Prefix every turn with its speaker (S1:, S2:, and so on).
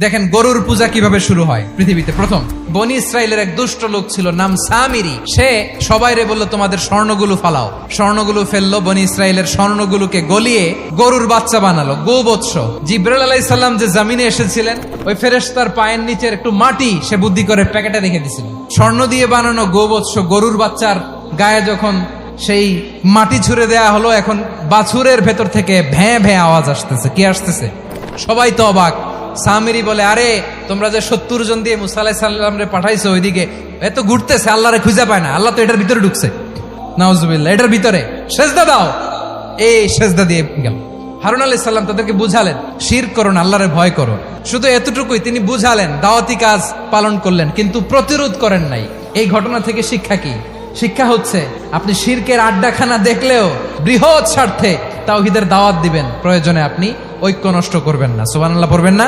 S1: দেখেন গরুর পূজা কিভাবে শুরু হয় পৃথিবীতে প্রথম। বনি ইসরায়েলের এক দুষ্ট লোক ছিল, নাম সামিরি। সে সবাইরে বলল তোমাদের স্বর্ণগুলো ফালাও। স্বর্ণগুলো ফেললো, বনি ইসরায়েলের স্বর্ণগুলোকে গলিয়ে গরুর বাচ্চা বানালো, গোবৎস। জিব্রাইল আলাইহিস সালাম যে জমিনে এসেছিলেন, ওই ফেরেশতার পায়ের নিচের একটু মাটি সে বুদ্ধি করে প্যাকেটে রেখে দিছিল। স্বর্ণ দিয়ে বানানো গোবৎস গরুর বাচ্চার গায়ে যখন সেই মাটি ছুঁড়ে দেয়া হলো, এখন বাছুরের ভেতর থেকে ভ্যাঁ ভ্যাঁ আওয়াজ আসতেছে। কি আসতেছে? সবাই তো অবাক। সামিরি বলে, আরে তোমরা যে 70 জন দিয়ে মুসা আলাইহিস সালাম রে পাঠাইছো ওইদিকে, এত ঘুরতেছে, আল্লাহরে খুঁজে পায় না, আল্লাহ তো এটার ভিতরে ঢুকছে। নাউজুবিল্লাহ, এটার ভিতরে সেজদা দাও। এই সেজদা দিয়ে গেল। হারুন আলাইহিস সালাম তাদেরকে বুঝালেন, শিরক করো না, আল্লাহরে ভয় করো। শুধু এতটুকুই তিনি বুঝালেন, দাওয়াতি কাজ পালন করলেন, কিন্তু প্রতিরোধ করেন নাই। এই ঘটনা থেকে শিক্ষা কি? শিক্ষা হচ্ছে, আপনি শিরকের আড্ডাখানা দেখলেও বৃহৎ স্বার্থে তাওহীদের দাওয়াত দিবেন, প্রয়োজনে আপনি ঐক্য নষ্ট করবেন না। সুবহানাল্লাহ পড়বেন না?